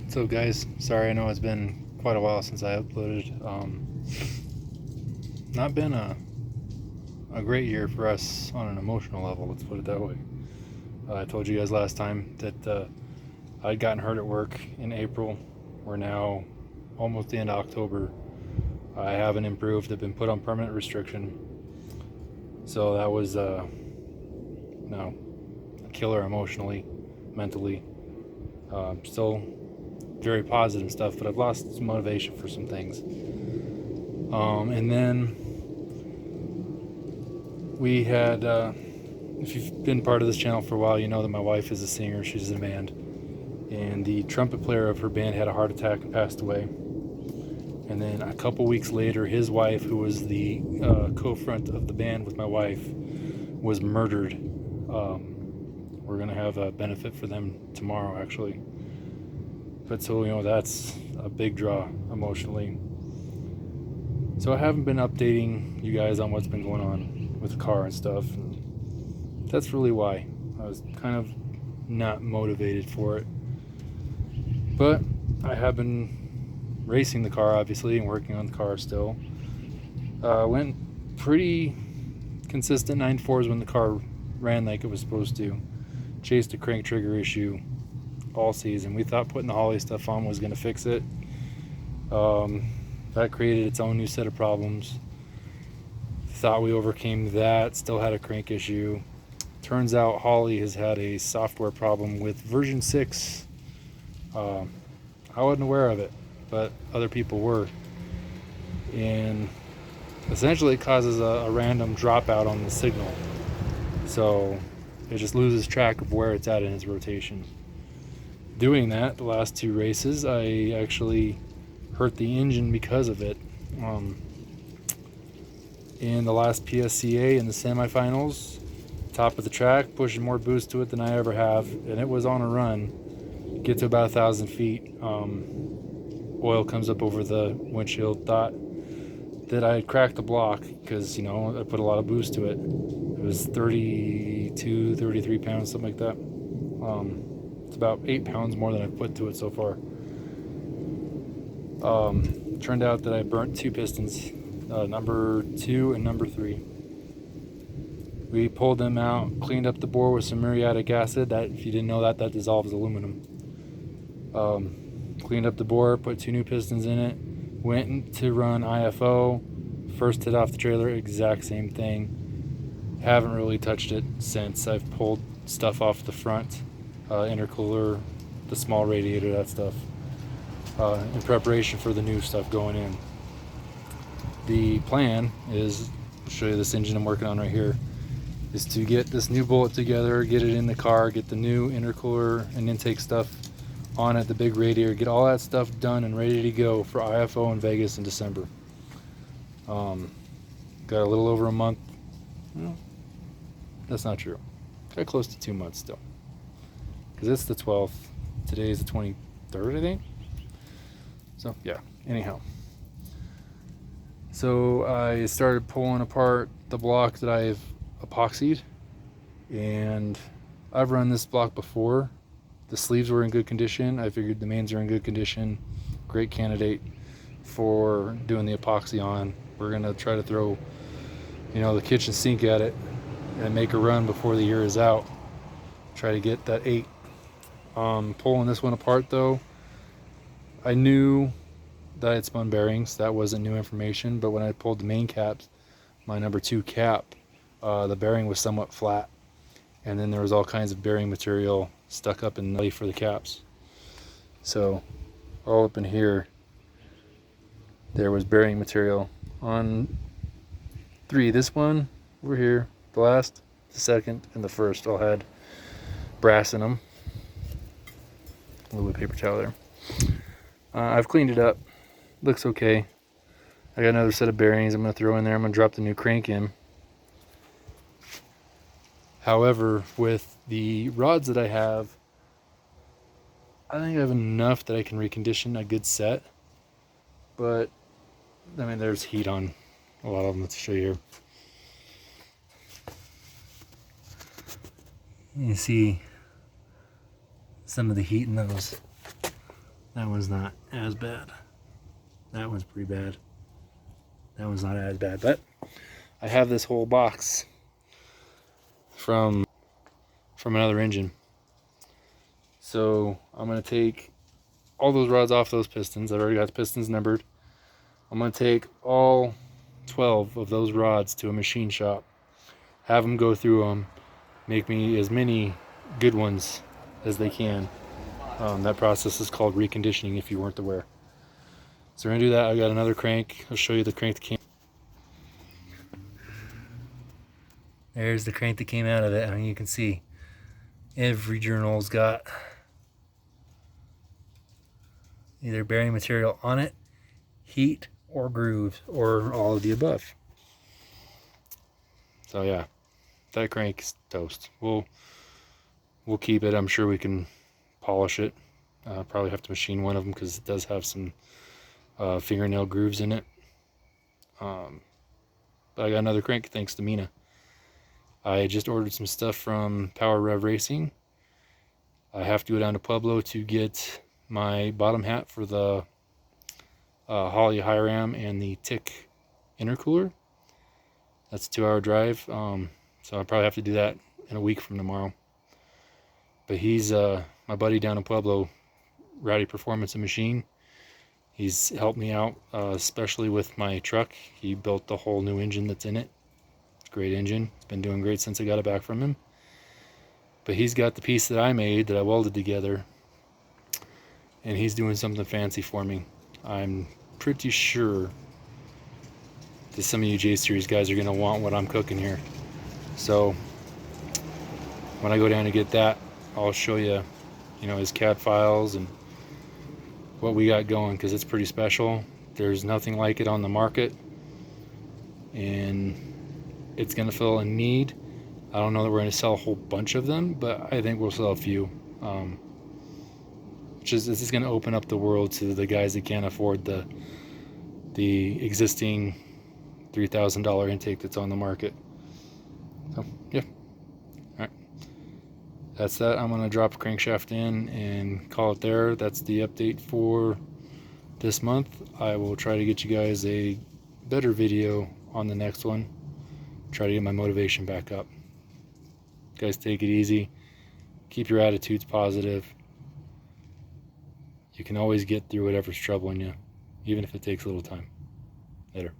So guys, sorry, I know it's been quite a while since I uploaded. Not been a great year for us on an emotional level, let's put it that way. I told you guys last time that I'd gotten hurt at work in April. We're now almost the end of October. I haven't improved. I've been put on permanent restriction. So that was a killer emotionally, mentally. Still very positive stuff, but I've lost some motivation for some things. And then we had, if you've been part of this channel for a while, you know that my wife is a singer. She's in a band, and the trumpet player of her band had a heart attack and passed away. And then a couple weeks later, his wife, who was the co-front of the band with my wife, was murdered. We're gonna have a benefit for them tomorrow, actually. But so, that's a big draw emotionally. So I haven't been updating you guys on what's been going on with the car and stuff. And that's really why. I was kind of not motivated for it. But I have been racing the car, obviously, and working on the car still. Went pretty consistent 9.4s when the car ran like it was supposed to. Chased a crank trigger issue all season. We thought putting the Holly stuff on was going to fix it. That created its own new set of problems. Thought we overcame that. Still had a crank issue. Turns out Holly has had a software problem with version 6. I wasn't aware of it, but other people were. And essentially it causes a random dropout on the signal. So it just loses track of where it's at in its rotation. Doing that, the last 2 races, I actually hurt the engine because of it. In the last PSCA in the semifinals, top of the track, pushing more boost to it than I ever have, and it was on a run. Get to about 1,000 feet. Oil comes up over the windshield. Thought that I had cracked the block because, I put a lot of boost to it. It was 32, 33 pounds, something like that. It's about 8 pounds more than I've put to it so far. Turned out that I burnt 2 pistons, number 2 and number 3. We pulled them out, cleaned up the bore with some muriatic acid. That, if you didn't know that dissolves aluminum. Cleaned up the bore, put 2 new pistons in it, went to run IFO. First hit off the trailer, exact same thing. Haven't really touched it since. I've pulled stuff off the front, intercooler, the small radiator, that stuff, in preparation for the new stuff going in. The plan is, I'll show you this engine I'm working on right here, is to get this new bullet together, get it in the car, get the new intercooler and intake stuff on it, the big radiator, get all that stuff done and ready to go for IFO in Vegas in December. Got a little over a month. Well, that's not true. Got close to 2 months still. Because it's the 12th. Today is the 23rd, I think. So, yeah. Anyhow. So, I started pulling apart the block that I've epoxied. And I've run this block before. The sleeves were in good condition. I figured the mains are in good condition. Great candidate for doing the epoxy on. We're going to try to throw, the kitchen sink at it and make a run before the year is out. Try to get that 8. Pulling this one apart though, I knew that I had spun bearings. That wasn't new information, but when I pulled the main caps, my number 2 cap, the bearing was somewhat flat, and then there was all kinds of bearing material stuck up in the belly for the caps. So all up in here there was bearing material on 3. This one over here, the last, the second, and the first all had brass in them. A little bit of paper towel there. I've cleaned it up. Looks okay. I got another set of bearings I'm going to throw in there. I'm going to drop the new crank in. However, with the rods that I have, I think I have enough that I can recondition a good set. But, there's heat on a lot of them. Let's show you here. You can see some of the heat in those That one's not as bad. That one's pretty bad. That one's not as bad, but I have this whole box from another engine. So I'm going to take all those rods off those pistons. I've already got the pistons numbered. I'm going to take all 12 of those rods to a machine shop, have them go through them, make me as many good ones as they can. That process is called reconditioning, if you weren't aware. So we're going to do that. I got another crank. I'll show you the crank that came. There's the crank that came out of it. I mean, you can see every journal's got either bearing material on it, heat, or grooves, or all of the above. So yeah, that crank's toast. We'll keep it. I'm sure we can polish it. Probably have to machine one of them because it does have some fingernail grooves in it. But I got another crank thanks to Mina. I just ordered some stuff from Power Rev Racing. I have to go down to Pueblo to get my bottom hat for the Holley high ram and the Tick intercooler. That's a 2-hour drive, so I'll probably have to do that in a week from tomorrow. But he's my buddy down in Pueblo, Rowdy Performance and Machine. He's helped me out, especially with my truck. He built the whole new engine that's in it. It's a great engine. It's been doing great since I got it back from him. But he's got the piece that I made, that I welded together, and he's doing something fancy for me. I'm pretty sure that some of you J-Series guys are going to want what I'm cooking here. So when I go down to get that, I'll show you, his CAD files and what we got going, because it's pretty special. There's nothing like it on the market, and it's going to fill a need. I don't know that we're going to sell a whole bunch of them, but I think we'll sell a few. This is going to open up the world to the guys that can't afford the existing $3,000 intake that's on the market. So yeah, all right, that's that. I'm going to drop a crankshaft in and call it there. That's the update for this month. I will try to get you guys a better video on the next one. Try to get my motivation back up. Guys, take it easy. Keep your attitudes positive. You can always get through whatever's troubling you, even if it takes a little time. Later.